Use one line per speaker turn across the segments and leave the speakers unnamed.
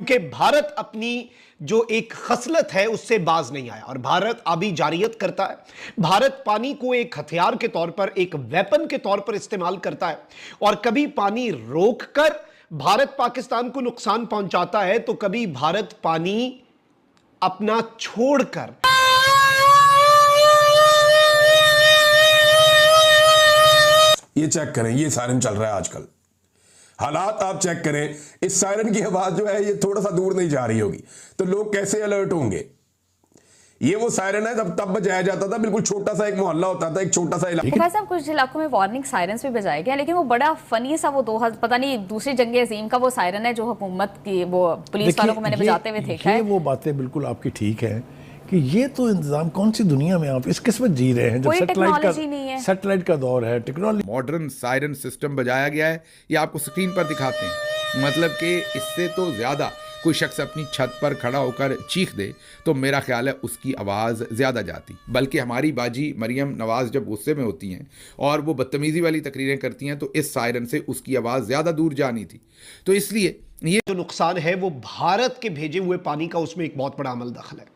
कि भारत अपनी जो एक खसलत है उससे बाज नहीं आया और भारत अभी जारियत करता है। भारत पानी को एक हथियार के तौर पर, एक वेपन के तौर पर इस्तेमाल करता है और कभी पानी रोककर भारत पाकिस्तान को नुकसान पहुंचाता है तो कभी भारत पानी अपना छोड़कर।
ये चेक करें, ये सायरन चल रहा है आजकल। हालात आप चेक करें, इस सायरन की आवाज जो है ये थोड़ा सा दूर नहीं जा रही होगी तो लोग कैसे अलर्ट होंगे। ये वो सायरन है जब तब बजाया जाता था, बिल्कुल छोटा सा एक मोहल्ला होता था, एक छोटा सा इलाका।
भाई साहब कुछ इलाकों में वार्निंग सायरन्स भी बजाए गए, लेकिन वो बड़ा फनी सा, वो पता नहीं दूसरी जंग अजीम का वो सायरन है जो हुकूमत की वो पुलिस वालों को मैंने बजाते हुए देखा है।
वो बातें बिल्कुल आपकी ठीक है कि ये तो इंतजाम, कौन सी दुनिया में आप इस किस्मत जी रहे हैं जब सैटेलाइट का दौर है, टेक्नोलॉजी।
मॉडर्न सायरन सिस्टम बजाया गया है, ये आपको स्क्रीन पर दिखाते हैं। मतलब कि इससे तो ज़्यादा कोई शख्स अपनी छत पर खड़ा होकर चीख दे तो मेरा ख्याल है उसकी आवाज़ ज़्यादा जाती। बल्कि हमारी बाजी मरियम नवाज़ जब गुस्से में होती हैं और वो बदतमीज़ी वाली तकरीरें करती हैं तो इस सायरन से उसकी आवाज़ ज़्यादा दूर जानी थी। तो इसलिए ये
जो नुकसान है वो भारत के भेजे हुए पानी का, उसमें एक बहुत बड़ा अमल दखल है।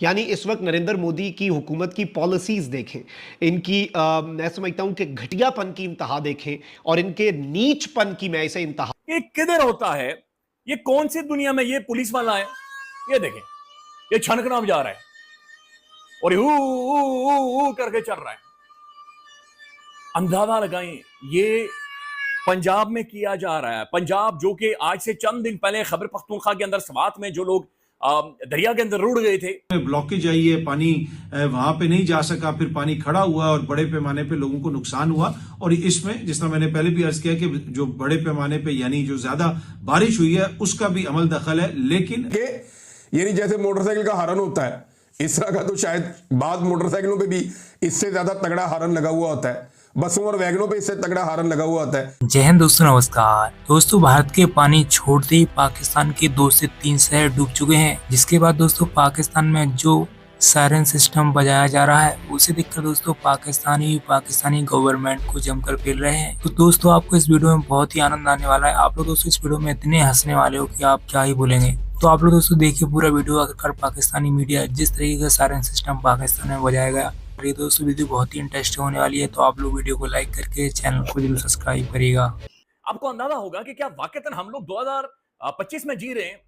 यानी इस वक्त नरेंद्र मोदी की हुकूमत की पॉलिसीज देखें, इनकी मैं समझता हूं कि घटियापन की इंतहा देखें और इनके नीचपन की मैं इसे इंतहा।
ये किधर होता है, ये कौन सी दुनिया में ये पुलिस वाला है। ये देखें, ये छनकना बजा रहा है और ऊ करके चल रहा है। अंदाजा लगाएं ये पंजाब में किया जा रहा है। पंजाब जो कि आज से चंद दिन पहले खैबर पख्तूनख्वा के अंदर स्वात में जो लोग दरिया के अंदर रुड़ गए थे,
ब्लॉकेज आई है, पानी वहां पे नहीं जा सका, फिर पानी खड़ा हुआ और बड़े पैमाने पे लोगों को नुकसान हुआ। और इसमें जिस तरह मैंने पहले भी अर्ज किया कि जो बड़े पैमाने पे यानी जो ज्यादा बारिश हुई है उसका भी अमल दखल है। लेकिन
यानी जैसे मोटरसाइकिल का हॉर्न होता है इस तरह का तो शायद बाद मोटरसाइकिलों पे भी इससे ज्यादा तगड़ा हॉर्न लगा हुआ होता है, बसों और वैगनों पे इससे तगड़ा हॉर्न लगा हुआ होता है।
जय हिंद दोस्तों, नमस्कार दोस्तों। भारत के पानी छोड़ते ही पाकिस्तान के 2 से 3 शहर डूब चुके हैं, जिसके बाद दोस्तों पाकिस्तान में जो सायरन सिस्टम बजाया जा रहा है उसे देखकर दोस्तों पाकिस्तानी गवर्नमेंट को जमकर पेल रहे हैं। तो दोस्तों आपको इस वीडियो में बहुत ही आनंद आने वाला है। आप लोग दोस्तों इस वीडियो में इतने हंसने वाले हो कि आप क्या ही बोलेंगे। तो आप लोग दोस्तों देखिए पूरा वीडियो। आखिरकार पाकिस्तानी मीडिया जिस तरीके का सायरन सिस्टम पाकिस्तान में बजाया गया, ये दोस्तों वीडियो बहुत ही इंटरेस्टिंग होने वाली है। तो आप लोग वीडियो को लाइक करके चैनल को जरूर सब्सक्राइब करिएगा।
आपको अंदाजा होगा कि क्या वाकईतन हम लोग 2025 में जी रहे हैं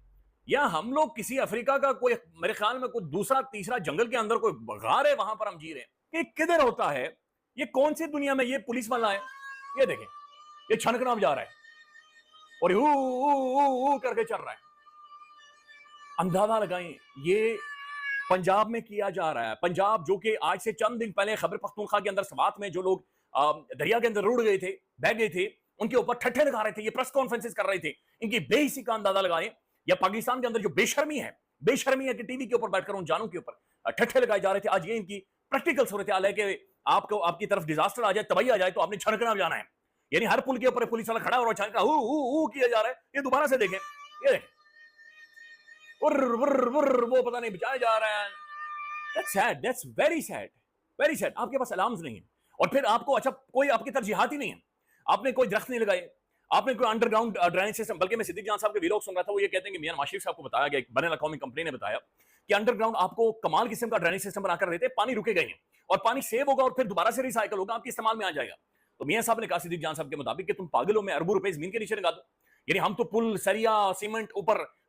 या हम लोग किसी अफ्रीका का कोई, मेरे ख्याल में कोई दूसरा तीसरा जंगल के अंदर कोई गार है, वहां पर हम जी रहे हैं। ये किधर होता है, ये कौन सी दुनिया में ये पुलिस वाला है। ये देखें, ये छनकना बजा रहा है और ऊ करके चल रहा है। अंदाजा लगाएं ये पंजाब में किया जा रहा है। पंजाब जो कि आज से चंद दिन पहले खैबर पख्तूनख्वा के अंदर स्वात में जो लोग दरिया के अंदर रुड़ गए थे, बह गए थे, उनके ऊपर ठट्ठे लगा रहे थे, ये प्रेस कॉन्फ्रेंसेस कर रहे थे। इनकी बेहिसी का अंदाजा लगाएं। या पाकिस्तान के अंदर जो बेशर्मी है कि टीवी के ऊपर बैठकर उन जानों के ऊपर ठट्ठे लगाए जा रहे थे। आज ये इनकी प्रैक्टिकल सूरत हाल है कि आपको आपकी तरफ डिजास्टर आ जाए, तबाही आ जाए तो आपने छनकना बजाना है। यानी हर पुल के ऊपर पुलिस वाला खड़ा और छनका किया जा रहा है। ये दोबारा से देखें, ये देखें वो पता नहीं बचाया जा रहा है। That's sad, that's very sad, very sad। आपके पास अलार्म्स नहीं है और फिर आपको अच्छा कोई आपकी तरजीहात ही नहीं है। आपने कोई दरख्त नहीं लगाए, आपने कोई अंडरग्राउंड ड्रेनेज सिस्टम, बल्कि मैं सिद्दीक जान साहब के व्लॉग सुन रहा था, वो ये कहते हैं कि मियां नवाज शरीफ साहब को बताया गया, एक बैनुल अक़वामी कंपनी ने बताया कि अंडरग्राउंड आपको कमाल किस्म का ड्रेनेज सिस्टम बनाकर देते, पानी रुकेगा ही नहीं और पानी सेव होगा और फिर दोबारा से रिसाइकल होगा, आपके इस्तेमाल में आ जाएगा। तो मियां साहब ने कहा सिद्दीक जान साहब के मुताबिक कि तुम पागलों में अरबों रुपए जमीन के नीचे लगा दो। यानी हम तो पुल, सरिया, सीमेंट,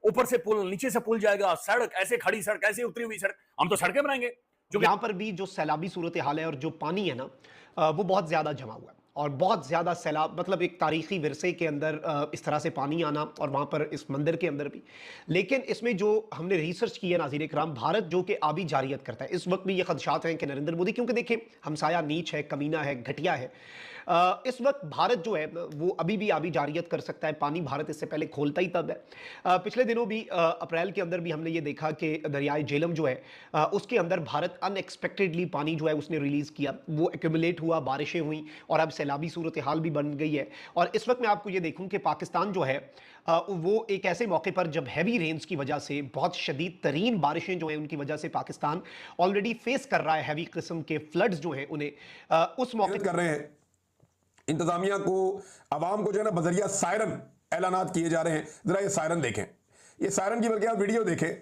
ऊपर से पुल, नीचे से पुल जाएगा, सड़क ऐसे खड़ी सड़क, ऐसे उतरी हुई सड़क, हम तो सड़कें बनाएंगे।
जो यहाँ पर भी जो सैलाबी सूरत हाल है और जो पानी है ना वो बहुत ज्यादा जमा हुआ है और बहुत ज्यादा सैलाब, मतलब एक तारीखी विरसे के अंदर इस तरह से पानी आना और वहाँ पर इस मंदिर के अंदर भी। लेकिन इसमें जो हमने रिसर्च की है नाज़रीन इकराम, भारत जो कि आबी जारियत करता है, इस वक्त भी ये खदशात हैं कि नरेंद्र मोदी, क्योंकि देखें हमसाया नीच है, कमीना है, घटिया है, इस वक्त भारत जो है वो अभी भी आबी जारियत कर सकता है। पानी भारत इससे पहले खोलता ही तब है। पिछले दिनों भी अप्रैल के अंदर भी हमने ये देखा कि दरियाए झेलम जो है उसके अंदर भारत अनएक्सपेक्टेडली पानी जो है उसने रिलीज़ किया, वो एक्यूमुलेट हुआ, बारिशें हुई और अब सैलाबी सूरत हाल भी बन गई है। और इस वक्त मैं आपको ये देखूँ कि पाकिस्तान जो है वो एक ऐसे मौके पर जब हैवी रेन्स की वजह से, बहुत शदीद तरीन बारिशें जो हैं उनकी वजह से पाकिस्तान ऑलरेडी फेस कर रहा है हैवी किस्म के फ्लड्स जो हैं उन्हें उस मौके
कर रहे हैं। इंतजामिया को, आवाम को जो है ना बजरिया सायरन ऐलानात किए जा रहे हैं। जरा ये सायरन देखें, ये सायरन की बल्कि आप वीडियो देखें,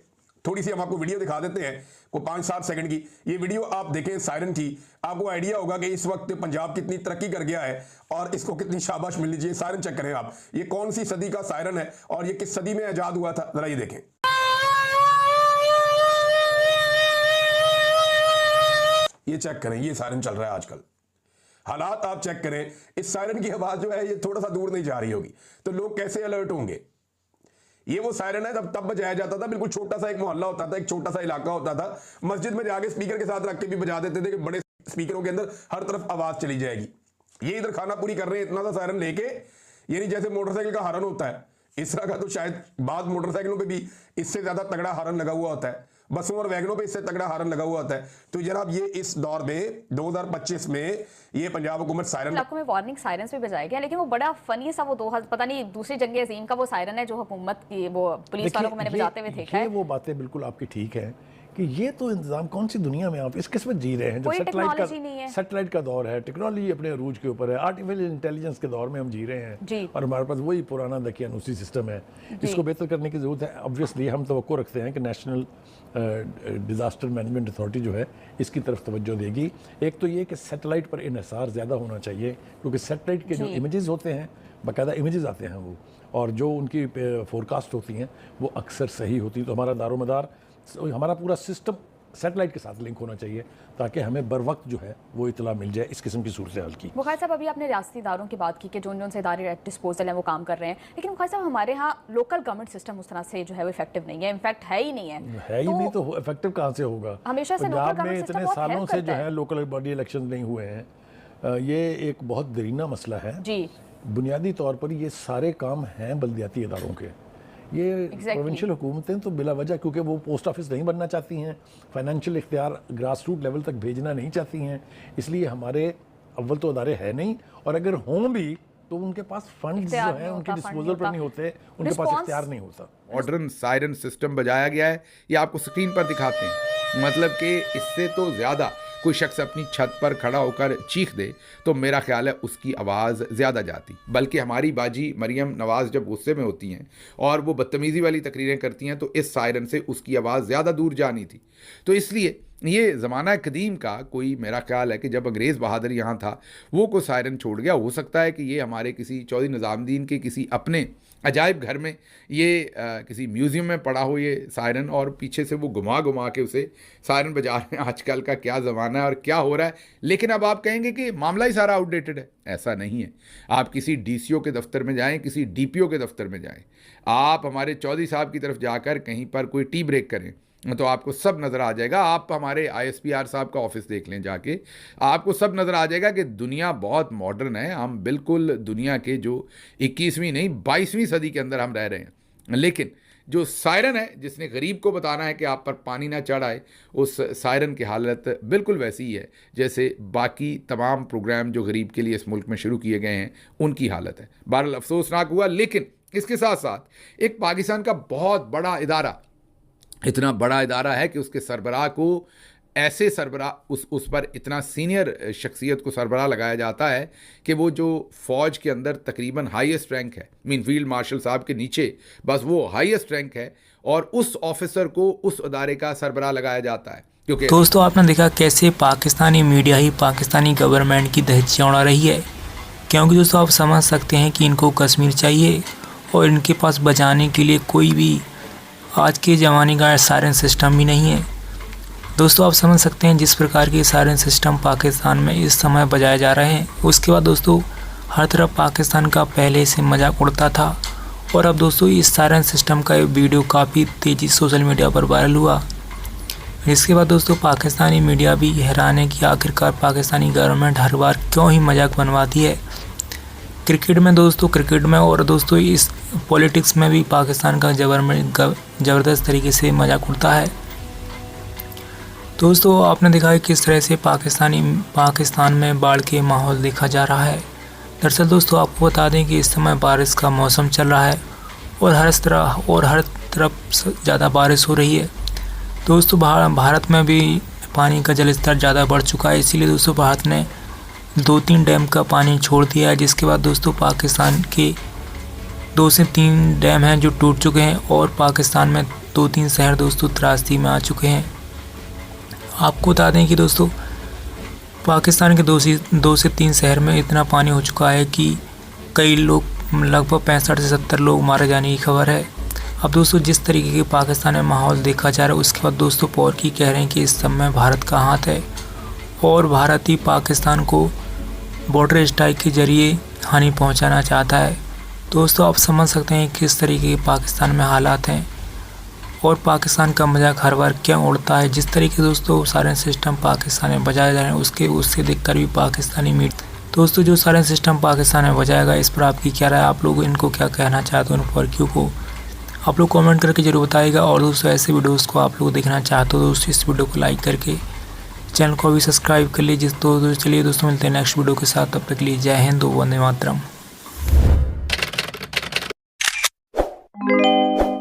थोड़ी सी हम आपको वीडियो दिखा देते हैं, को 5-7 सेकंड की ये वीडियो आप देखें सायरन की, आपको आइडिया होगा कि इस वक्त पंजाब कितनी तरक्की कर गया है और इसको कितनी शाबाश मिलनी चाहिए। सायरन चेक करें आप, ये कौन सी सदी का सायरन है और ये किस सदी में आजाद हुआ था, जरा ये देखें। ये चेक करें, ये सायरन चल रहा है आजकल। हालात आप चेक करें, इस सायरन की आवाज जो है ये थोड़ा सा दूर नहीं जा रही होगी, तो लोग कैसे अलर्ट होंगे। ये वो सायरन है तब बजाया जाता था, बिल्कुल छोटा सा एक मोहल्ला होता था, एक छोटा सा इलाका होता था, मस्जिद में जाके स्पीकर के साथ रख के भी बजा देते थे कि बड़े स्पीकरों के अंदर हर तरफ आवाज चली जाएगी। ये इधर खाना पूरी कर रहे हैं इतना सा सायरन लेके, यानी जैसे मोटरसाइकिल का हॉर्न होता है इस तरह का, तो शायद बाद मोटरसाइकिलों पे भी इससे ज्यादा तगड़ा हॉर्न लगा हुआ होता है, बसों और वैगनों पे इससे तगड़ा हॉर्न लगा हुआ होता है। तो जनाब ये इस दौर में 2025 में ये पंजाब हुकूमत सायरन
आपको में वार्निंग सायरन्स भी बजाया गया, लेकिन वो बड़ा फनी सा वो पता नहीं दूसरी जंग अजीम का वो सायरन है जो हुकूमत की वो पुलिस वालों को मैंने बजाते हुए देखा है।
वो बातें बिल्कुल आपकी ठीक है कि ये तो इंतजाम कौन सी दुनिया में आप इस किस्मत जी रहे हैं, जब सैटेलाइट का दौर है, टेक्नोलॉजी अपने अरूज के ऊपर है, आर्टिफिशियल इंटेलिजेंस के दौर में हम जी रहे हैं और हमारे पास वही पुराना दकियानूसी सिस्टम है। इसको बेहतर करने की ज़रूरत है। ऑब्वियसली हम तवक्को रखते हैं कि नेशनल डिज़ास्टर मैनेजमेंट अथॉरिटी जो है इसकी तरफ तवज्जो देगी। एक तो ये कि सैटेलाइट पर इन्हिसार ज़्यादा होना चाहिए, क्योंकि सैटेलाइट के जो इमेजेस होते हैं, बाकायदा इमेजेस आते हैं वो, और जो उनकी फोरकास्ट होती हैं वो अक्सर सही होती। तो हमारा दारोमदार, हमारा पूरा सिस्टम सैटेलाइट के साथ लिंक होना चाहिए ताकि हमें बर वक्त जो है वो इतला मिल जाए इस किस्म की सूरत हाल की।
बुखारी साहब, अभी आपने रियासती इदारों की बात की कि जो उनसे इदारे एट डिस्पोजल हैं वो काम कर रहे हैं, लेकिन बुखारी साहब हमारे यहाँ लोकल गवर्नमेंट सिस्टम उस तरह से जो है वो इफेक्टिव नहीं है, इनफैक्ट है ही नहीं है तो
इफेक्टिव कहाँ से होगा।
हमेशा से
पंजाब में इतने सालों से जो है लोकल बॉडी इलेक्शन नहीं हुए हैं, ये एक बहुत दरीना मसला है जी। बुनियादी तौर पर ये सारे काम हैं बल्दियाती इदारों के, ये प्रोविंशियल हुकूमतें तो बिला वजह, क्योंकि वो पोस्ट ऑफिस नहीं बनना चाहती हैं, फाइनेंशियल इख्तियार ग्रास रूट लेवल तक भेजना नहीं चाहती हैं, इसलिए हमारे अव्वल तो अदारे हैं नहीं, और अगर हों भी तो उनके पास फंड्स जो हैं उनके डिस्पोजल पर नहीं होते, उनके पास इख्तियार नहीं होता।
मॉडर्न सायरन सिस्टम बजाया गया है, ये आपको स्क्रीन पर दिखाते हैं। मतलब कि इससे तो ज़्यादा कोई शख्स अपनी छत पर खड़ा होकर चीख दे तो मेरा ख्याल है उसकी आवाज़ ज़्यादा जाती। बल्कि हमारी बाजी मरियम नवाज़ जब गुस्से में होती हैं और वो बदतमीज़ी वाली तकरीरें करती हैं तो इस सायरन से उसकी आवाज़ ज़्यादा दूर जानी थी। तो इसलिए ये ज़माना कदीम का कोई, मेरा ख्याल है कि जब अंग्रेज़ बहादुर यहाँ था वो को सायरन छोड़ गया। हो सकता है कि ये हमारे किसी चौधरी निज़ामुद्दीन के किसी अपने अजायब घर में ये किसी म्यूज़ियम में पड़ा हो ये सायरन, और पीछे से वो घुमा के उसे सायरन बजा रहे हैं। आजकल का क्या ज़माना है और क्या हो रहा है। लेकिन अब आप कहेंगे कि मामला ही सारा आउटडेटेड है, ऐसा नहीं है। आप किसी DCO के दफ्तर में जाएं, किसी DPO के दफ्तर में जाएं, आप हमारे चौधरी साहब की तरफ जाकर कहीं पर कोई टी ब्रेक करें तो आपको सब नज़र आ जाएगा। आप हमारे ISPR साहब का ऑफिस देख लें जाके, आपको सब नज़र आ जाएगा कि दुनिया बहुत मॉडर्न है। हम बिल्कुल दुनिया के जो 21वीं नहीं 22वीं सदी के अंदर हम रह रहे हैं। लेकिन जो सायरन है जिसने गरीब को बताना है कि आप पर पानी ना चढ़ आए, उस सायरन की हालत बिल्कुल वैसी ही है जैसे बाकी तमाम प्रोग्राम जो गरीब के लिए इस मुल्क में शुरू किए गए हैं उनकी हालत है। बहरहाल अफसोसनाक हुआ। लेकिन इसके साथ साथ एक पाकिस्तान का बहुत बड़ा इदारा, इतना बड़ा इदारा है कि उसके सरबराह को ऐसे सरबराह उस पर इतना सीनियर शख्सियत को सरबराह लगाया जाता है कि वो जो फ़ौज के अंदर तकरीबन हाईएस्ट रैंक है, मीन फील्ड मार्शल साहब के नीचे बस वो हाईएस्ट रैंक है, और उस ऑफिसर को उस अदारे का सरबराह लगाया जाता है। क्योंकि
दोस्तों आपने देखा कैसे पाकिस्तानी मीडिया ही पाकिस्तानी गवर्नमेंट की दहशत उड़ा रही है, क्योंकि दोस्तों आप समझ सकते हैं कि इनको कश्मीर चाहिए और इनके पास बचाने के लिए कोई भी आज के ज़माने का सायरन सिस्टम भी नहीं है। दोस्तों आप समझ सकते हैं जिस प्रकार के सायरन सिस्टम पाकिस्तान में इस समय बजाए जा रहे हैं। उसके बाद दोस्तों हर तरफ पाकिस्तान का पहले से मजाक उड़ता था, और अब दोस्तों इस सायरन सिस्टम का वीडियो काफ़ी तेज़ी सोशल मीडिया पर वायरल हुआ। इसके बाद दोस्तों पाकिस्तानी मीडिया भी हैरान है कि आखिरकार पाकिस्तानी गवर्नमेंट हर बार क्यों ही मजाक बनवाती है। क्रिकेट में दोस्तों, क्रिकेट में और दोस्तों इस पॉलिटिक्स में भी पाकिस्तान का ज़बरदस्त तरीके से मजाक उड़ता है। दोस्तों आपने देखा है किस तरह से पाकिस्तान में बाढ़ के माहौल देखा जा रहा है। दरअसल दोस्तों आपको बता दें कि इस समय बारिश का मौसम चल रहा है और हर तरफ ज़्यादा बारिश हो रही है। दोस्तों भारत में भी पानी का जल स्तर ज़्यादा बढ़ चुका है, इसीलिए दोस्तों भारत ने 2-3 डैम का पानी छोड़ दिया है, जिसके बाद दोस्तों पाकिस्तान के 2 से 3 डैम हैं जो टूट चुके हैं और पाकिस्तान में 2-3 शहर दोस्तों त्रासदी में आ चुके हैं। आपको बता दें कि दोस्तों पाकिस्तान के 2 से 3 शहर में इतना पानी हो चुका है कि कई लोग लगभग 65 से 70 लोग मारे जाने की खबर है। अब दोस्तों जिस तरीके के पाकिस्तान में माहौल देखा जा रहा है उसके बाद दोस्तों पोर्की कह रहे हैं कि इस सब में भारत का हाथ है और भारत ही पाकिस्तान को बॉर्डर स्ट्राइक के जरिए हानि पहुंचाना चाहता है। दोस्तों आप समझ सकते हैं किस तरीके के पाकिस्तान में हालात हैं और पाकिस्तान का मजाक हर बार क्यों उड़ता है। जिस तरीके से दोस्तों सायरन सिस्टम पाकिस्तान में बजाया जा रहा है उससे देखकर भी पाकिस्तानी दोस्तों जो सायरन सिस्टम पाकिस्तान में बजाएगा इस पर आपकी क्या राय, आप लोग इनको क्या कहना चाहते हो, उन पोर्कियों को आप लोग कमेंट करके जरूर बताइएगा। और दोस्तों ऐसे वीडियोस को आप लोग देखना चाहते हो दोस्तों इस वीडियो को लाइक करके चैनल को भी सब्सक्राइब कर लीजिए। तो चलिए दोस्तों मिलते हैं नेक्स्ट वीडियो के साथ, तब तक के लिए जय हिंद, वंदे मातरम।